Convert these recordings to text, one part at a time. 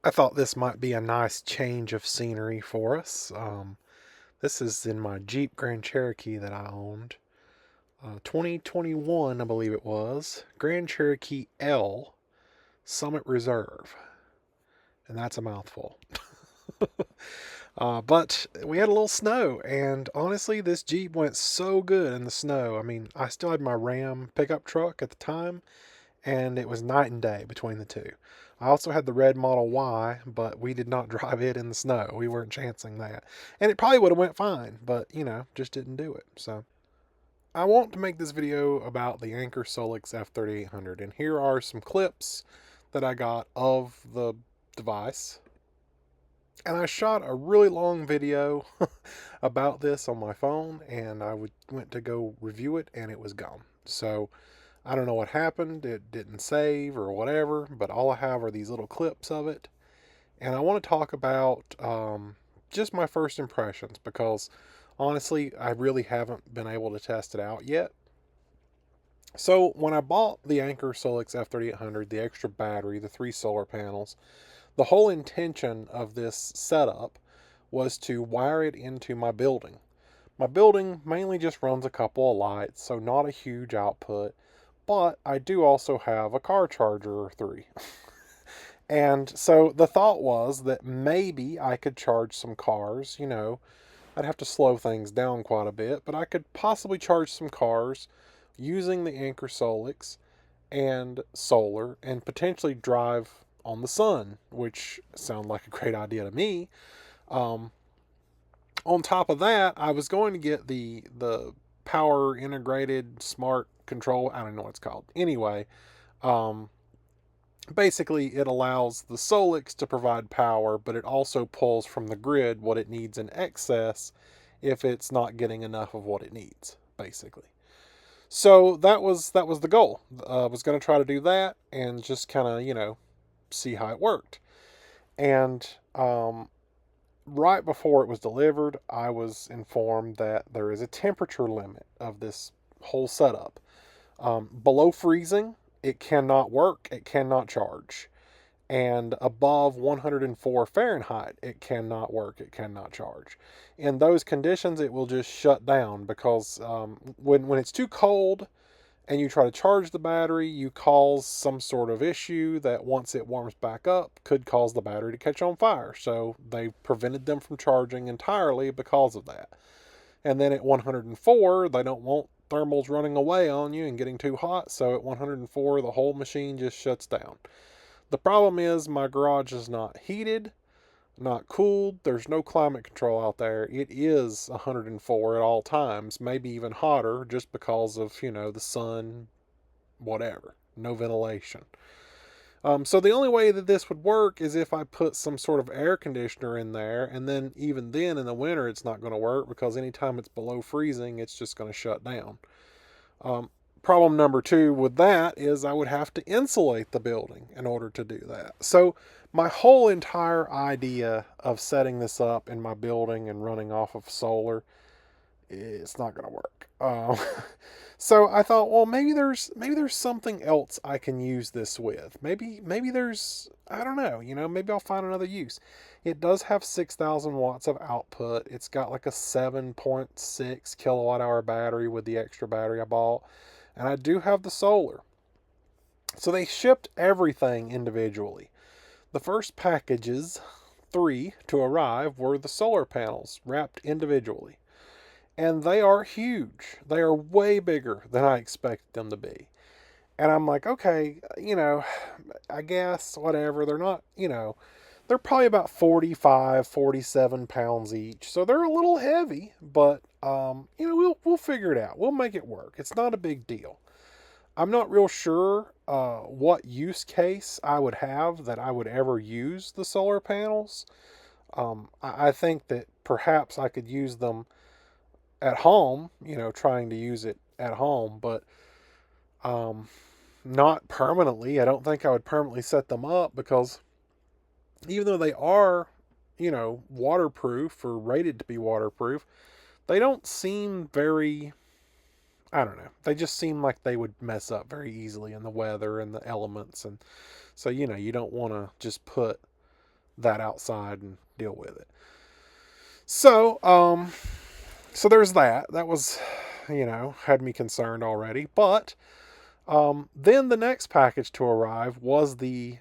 I thought this might be a nice change of scenery for us. This is in my Jeep Grand Cherokee that I owned. 2021, I believe it was. Grand Cherokee L Summit Reserve. And that's a mouthful. But we had a little snow, and honestly, this Jeep went so good in the snow. I mean, I still had my Ram pickup truck at the time, and it was night and day between the two. I also had the red Model Y, but we did not drive it in the snow. We weren't chancing that. And it probably would have went fine, but just didn't do it. So I want to make this video about the Anker Solix F3800, and here are some clips that I got of the device. And I shot a really long video about this on my phone, and went to go review it, and it was gone. So I don't know what happened. It didn't save or whatever, but all I have are these little clips of it. And I want to talk about just my first impressions because honestly, I really haven't been able to test it out yet. So when I bought the Anker Solix F3800, the extra battery, the 3 solar panels, the whole intention of this setup was to wire it into my building. My building mainly just runs a couple of lights, so not a huge output, but I do also have a car charger or three. And so the thought was that maybe I could charge some cars. I'd have to slow things down quite a bit, but I could possibly charge some cars using the Anker Solix and solar and potentially drive on the sun, which sounded like a great idea to me. Um, on top of that, I was going to get the power integrated smart control. I don't know what it's called. Anyway, um, basically it allows the Solix to provide power, but it also pulls from the grid what it needs in excess if it's not getting enough of what it needs, basically. So that was the goal. I was going to try to do that and just kind of see how it worked. And right before it was delivered, I was informed that there is a temperature limit of this whole setup. Below freezing, it cannot work, it cannot charge. And above 104 Fahrenheit, it cannot work, it cannot charge. In those conditions, it will just shut down because when it's too cold and you try to charge the battery, you cause some sort of issue that once it warms back up could cause the battery to catch on fire. So they prevented them from charging entirely because of that. And then at 104, they don't want thermals running away on you and getting too hot. So at 104, the whole machine just shuts down. The problem is my garage is not heated, not cooled. There's no climate control out there. It is 104 at all times, maybe even hotter just because of, the sun, whatever. No ventilation. So the only way that this would work is if I put some sort of air conditioner in there, and then even then in the winter it's not going to work because anytime it's below freezing, it's just going to shut down. Um, Problem number two with that is I would have to insulate the building in order to do that. So my whole entire idea of setting this up in my building and running off of solar, it's not going to work. So I thought, well, maybe there's something else I can use this with. Maybe there's, I don't know, maybe I'll find another use. It does have 6,000 watts of output. It's got like a 7.6 kilowatt hour battery with the extra battery I bought, and I do have the solar. So they shipped everything individually. The first packages, 3 to arrive, were the solar panels wrapped individually. And they are huge. They are way bigger than I expected them to be. And I'm like, okay, I guess whatever. They're not, they're probably about 45, 47 pounds each. So they're a little heavy, but we'll figure it out. We'll make it work. It's not a big deal. I'm not real sure what use case I would have that I would ever use the solar panels. I think that perhaps I could use them at home, trying to use it at home, but um, not permanently. I don't think I would permanently set them up because even though they are, waterproof or rated to be waterproof, they don't seem very, I don't know. They just seem like they would mess up very easily in the weather and the elements. And so, you don't want to just put that outside and deal with it. So there's that. That was, had me concerned already. But then the next package to arrive was the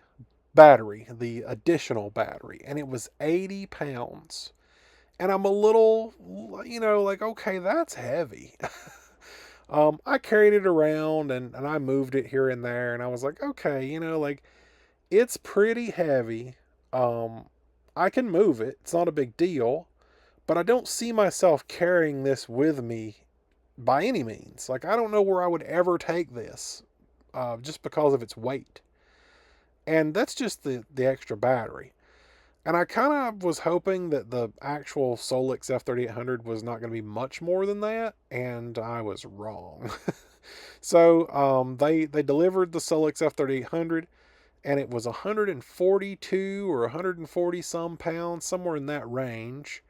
battery, the additional battery, and it was 80 pounds. And I'm a little, like, okay, that's heavy. I carried it around and I moved it here and there, and I was like, okay, like, it's pretty heavy. I can move it. It's not a big deal, but I don't see myself carrying this with me by any means. Like, I don't know where I would ever take this, just because of its weight. And that's just the extra battery. And I kind of was hoping that the actual Solix F3800 was not going to be much more than that, and I was wrong. So they delivered the Solix F3800, and it was 142 or 140 some pounds, somewhere in that range.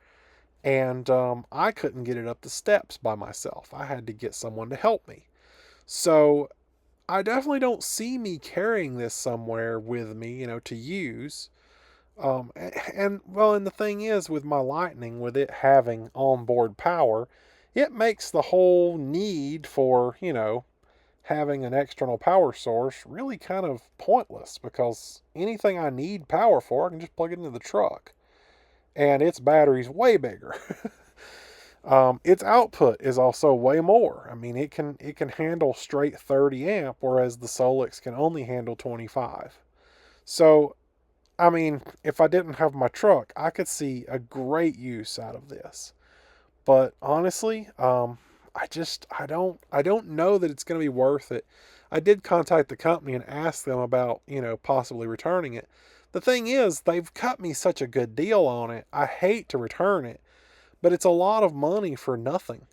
And I couldn't get it up the steps by myself. I had to get someone to help me. So I definitely don't see me carrying this somewhere with me, to use. And the thing is, with my Lightning, with it having onboard power, it makes the whole need for, having an external power source really kind of pointless, because anything I need power for, I can just plug it into the truck. And its battery's way bigger. Its output is also way more. I mean, it can handle straight 30 amp, whereas the Solix can only handle 25. So, I mean, if I didn't have my truck, I could see a great use out of this. But honestly, I don't know that it's going to be worth it. I did contact the company and ask them about, possibly returning it. The thing is, they've cut me such a good deal on it. I hate to return it, but it's a lot of money for nothing.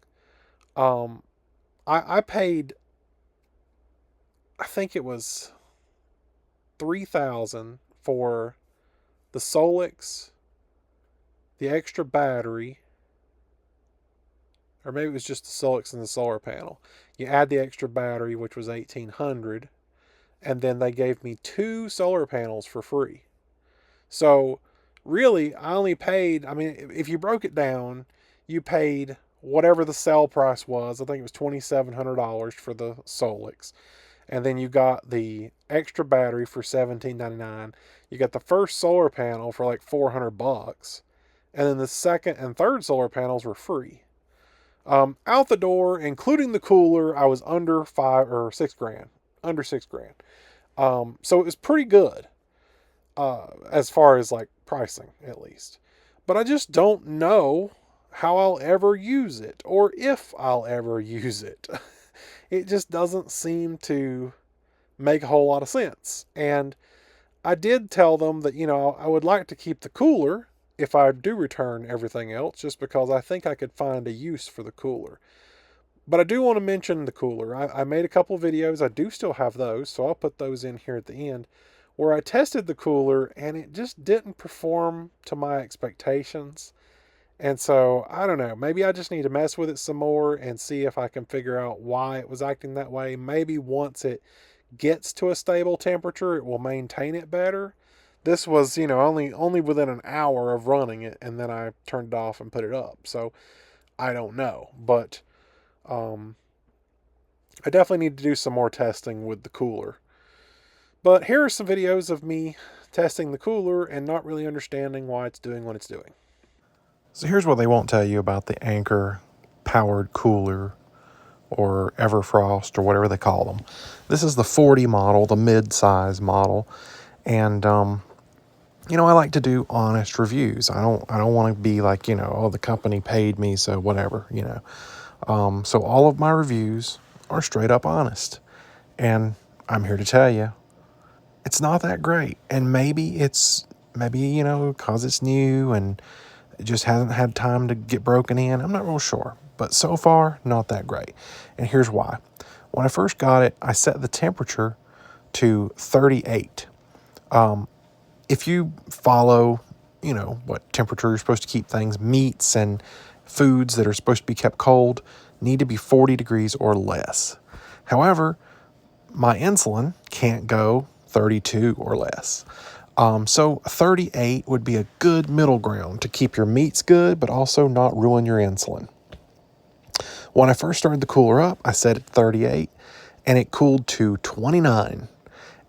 I paid, I think it was 3,000 for the Solix, the extra battery, or maybe it was just the Solix and the solar panel. You add the extra battery, which was 1,800, and then they gave me 2 solar panels for free. So really, I only paid, I mean, if you broke it down, you paid whatever the sale price was. I think it was $2,700 for the Solix. And then you got the extra battery for $1,799. You got the first solar panel for like $400. And then the second and third solar panels were free. Out the door, including the cooler, I was under $6,000. Under $6,000. So it was pretty good. As far as like pricing, at least. But I just don't know how I'll ever use it, or if I'll ever use it. It just doesn't seem to make a whole lot of sense. And I did tell them that, I would like to keep the cooler if I do return everything else, just because I think I could find a use for the cooler. But I do want to mention the cooler. I made a couple videos. I do still have those, so I'll put those in here at the end, where I tested the cooler and it just didn't perform to my expectations. And so, I don't know, maybe I just need to mess with it some more and see if I can figure out why it was acting that way. Maybe once it gets to a stable temperature, it will maintain it better. This was, only within an hour of running it, and then I turned it off and put it up. So, I don't know. But I definitely need to do some more testing with the cooler. But here are some videos of me testing the cooler and not really understanding why it's doing what it's doing. So here's what they won't tell you about the Anker powered cooler, or Everfrost, or whatever they call them. This is the 40 model, the mid-size model. And, I like to do honest reviews. I don't want to be like, oh, the company paid me, so whatever, So all of my reviews are straight up honest. And I'm here to tell you, it's not that great. And maybe, because it's new and it just hasn't had time to get broken in. I'm not real sure. But so far, not that great. And here's why. When I first got it, I set the temperature to 38. If you follow, what temperature you're supposed to keep things, meats and foods that are supposed to be kept cold need to be 40 degrees or less. However, my insulin can't go 32 or less. So 38 would be a good middle ground to keep your meats good, but also not ruin your insulin. When I first started the cooler up, I set it 38 and it cooled to 29.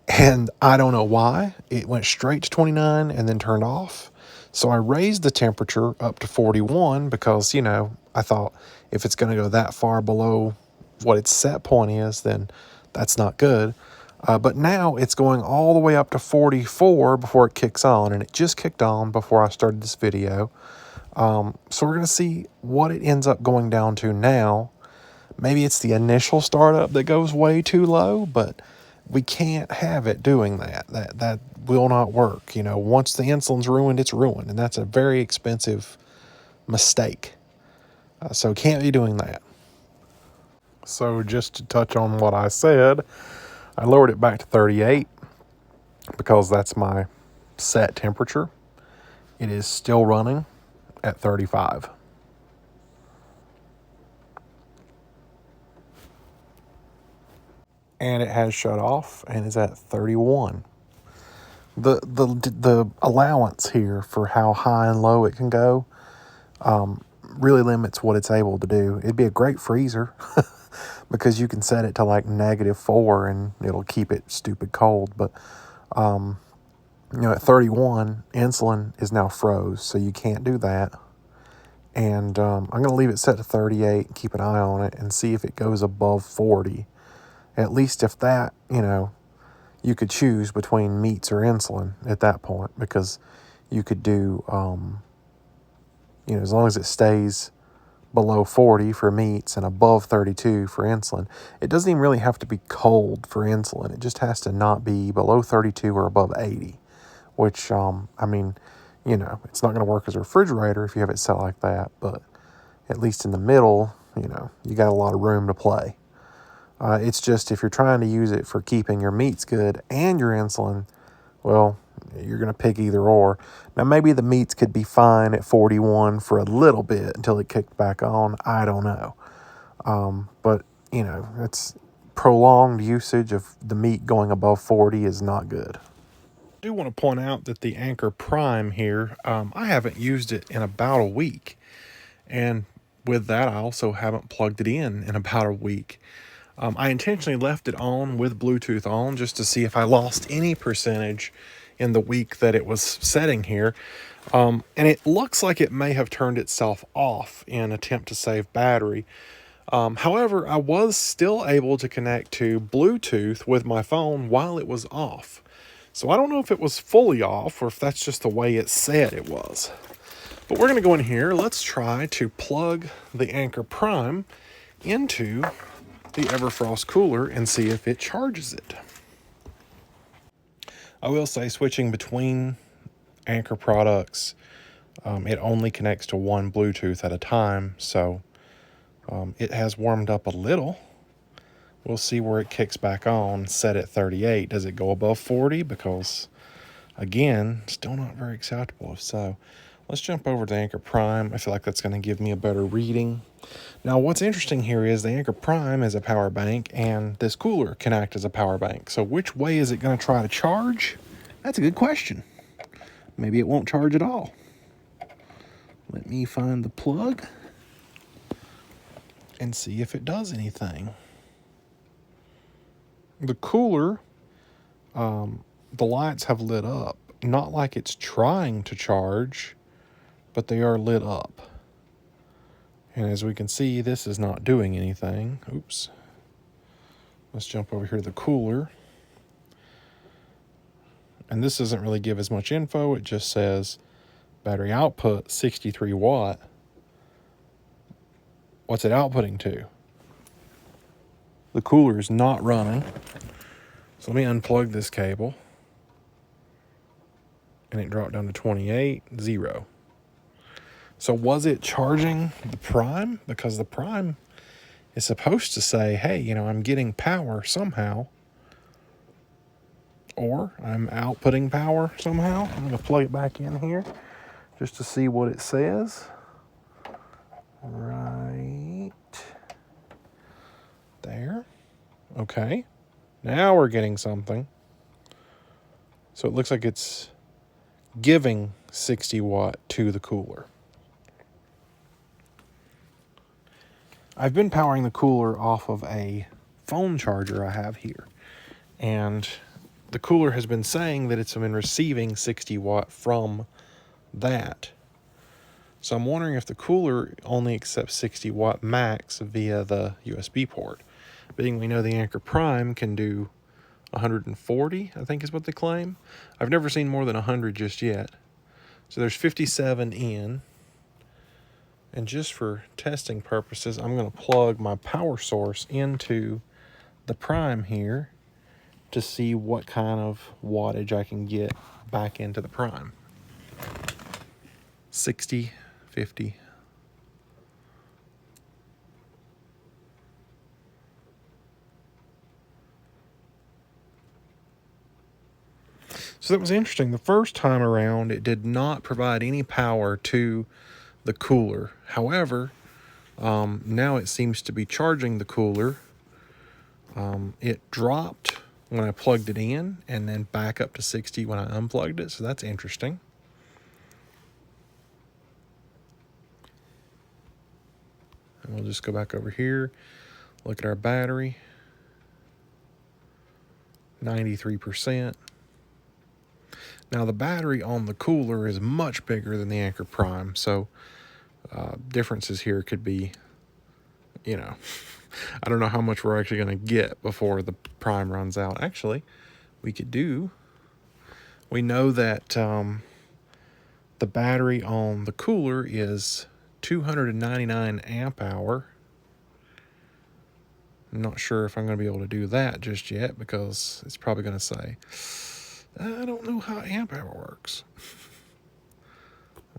And I don't know why. It went straight to 29 and then turned off. So I raised the temperature up to 41 because, I thought if it's going to go that far below what its set point is, then that's not good. But now it's going all the way up to 44 before it kicks on, and it just kicked on before I started this video. So we're going to see what it ends up going down to now. Maybe it's the initial startup that goes way too low, but we can't have it doing that. That will not work. Once the insulin's ruined, it's ruined, and that's a very expensive mistake. So can't be doing that. So just to touch on what I said, I lowered it back to 38 because that's my set temperature. It is still running at 35. And it has shut off and is at 31. The allowance here for how high and low it can go really limits what it's able to do. It'd be a great freezer because you can set it to like -4 and it'll keep it stupid cold. But at 31, insulin is now froze, so you can't do that. And I'm going to leave it set to 38 and keep an eye on it and see if it goes above 40. At least if that, you could choose between meats or insulin at that point, because you could do, as long as it stays below 40 for meats and above 32 for insulin. It doesn't even really have to be cold for insulin. It just has to not be below 32 or above 80, which, it's not going to work as a refrigerator if you have it set like that, but at least in the middle, you got a lot of room to play. It's just if you're trying to use it for keeping your meats good and your insulin, well, you're going to pick either or. Now, maybe the meats could be fine at 41 for a little bit until it kicked back on. I don't know. But, it's prolonged usage of the meat going above 40 is not good. I do want to point out that the Anker Prime here, I haven't used it in about a week. And with that, I also haven't plugged it in about a week. I intentionally left it on with Bluetooth on just to see if I lost any percentage in the week that it was setting here. And it looks like it may have turned itself off in an attempt to save battery. However, I was still able to connect to Bluetooth with my phone while it was off. So I don't know if it was fully off or if that's just the way it said it was. But we're going to go in here. Let's try to plug the Anker Prime into the Everfrost cooler and see if it charges it. I will say, switching between Anker products, it only connects to one Bluetooth at a time, so it has warmed up a little. We'll see where it kicks back on, set at 38. Does it go above 40? Because, again, still not very acceptable if so. Let's jump over to Anker Prime. I feel like that's going to give me a better reading. Now, what's interesting here is the Anker Prime is a power bank, and this cooler can act as a power bank. So which way is it going to try to charge? That's a good question. Maybe it won't charge at all. Let me find the plug and see if it does anything. The cooler, the lights have lit up. Not like it's trying to charge, but they are lit up. And as we can see, this is not doing anything. Oops. Let's jump over here to the cooler. And this doesn't really give as much info. It just says battery output 63 watt. What's it outputting to? The cooler is not running. So let me unplug this cable. And it dropped down to 28, 0. So was it charging the Prime? Because the Prime is supposed to say, hey, I'm getting power somehow. Or I'm outputting power somehow. I'm going to plug it back in here just to see what it says. Right there. Okay. Now we're getting something. So it looks like it's giving 60 watt to the cooler. I've been powering the cooler off of a phone charger I have here, and the cooler has been saying that it's been receiving 60 watt from that. So I'm wondering if the cooler only accepts 60 watt max via the USB port. Being we know the Anker Prime can do 140, I think is what they claim. I've never seen more than 100 just yet. So there's 57 in. And just for testing purposes, I'm going to plug my power source into the Prime here to see what kind of wattage I can get back into the Prime. 60, 50. So that was interesting. The first time around, it did not provide any power to the cooler. However, now it seems to be charging the cooler. It dropped when I plugged it in and then back up to 60 when I unplugged it. So that's interesting. And we'll just go back over here, look at our battery. 93%. Now the battery on the cooler is much bigger than the Anker Prime, so differences here could be, I don't know how much we're actually going to get before the Prime runs out. Actually, we know that the battery on the cooler is 299 amp hour. I'm not sure if I'm going to be able to do that just yet because it's probably going to say, I don't know how amp hour works.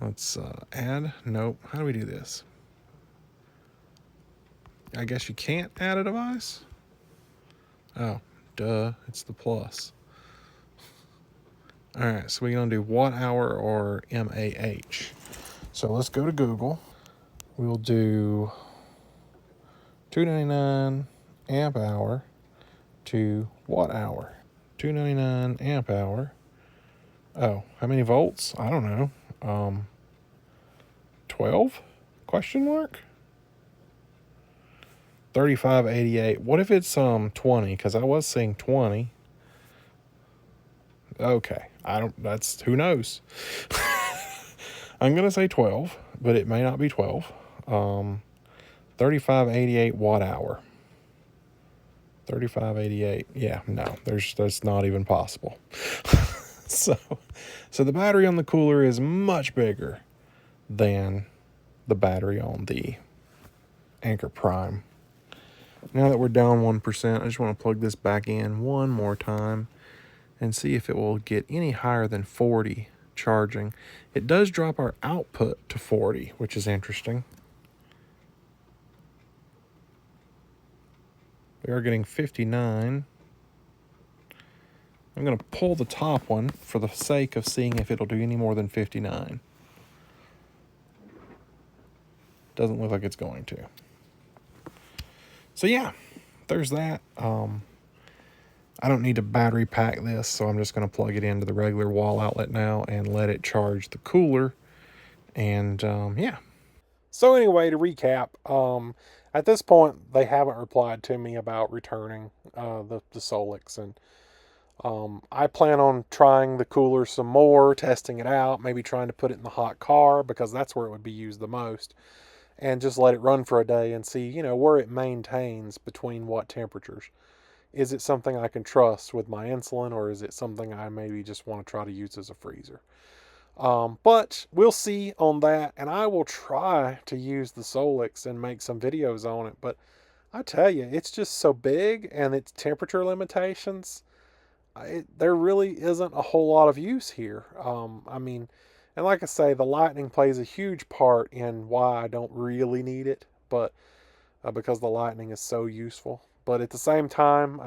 Let's add. Nope. How do we do this? I guess you can't add a device? Oh, duh. It's the plus. All right, so we're going to do watt hour or MAH. So let's go to Google. We'll do 299 amp hour to watt hour. 299 amp hour. Oh, how many volts? I don't know. 12? Question mark? 3588. What if it's 20? Because I was saying 20. Okay, who knows? I'm gonna say 12, but it may not be 12. 3588 watt hour. 3588. Yeah, no, that's not even possible. So the battery on the cooler is much bigger than the battery on the Anker Prime. Now that we're down 1%, I just want to plug this back in one more time and see if it will get any higher than 40 charging. It does drop our output to 40, which is interesting. We are getting 59. I'm going to pull the top one for the sake of seeing if it'll do any more than 59. Doesn't look like it's going to. So yeah, there's that. I don't need to battery pack this, so I'm just going to plug it into the regular wall outlet now and let it charge the cooler. And yeah. So anyway, to recap, at this point, they haven't replied to me about returning the Solix. And I plan on trying the cooler some more, testing it out, maybe trying to put it in the hot car because that's where it would be used the most. And just let it run for a day and see, where it maintains between what temperatures. Is it something I can trust with my insulin, or is it something I maybe just want to try to use as a freezer? But we'll see on that, and I will try to use the Solix and make some videos on it. But I tell you, it's just so big, and its temperature limitations, there really isn't a whole lot of use here. And like I say, the lightning plays a huge part in why I don't really need it, but because the lightning is so useful. But at the same time,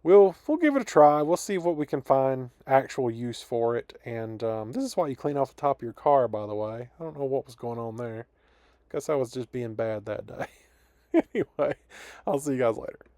we'll give it a try. We'll see what we can find actual use for it. And this is why you clean off the top of your car, by the way. I don't know what was going on there. Guess I was just being bad that day. Anyway, I'll see you guys later.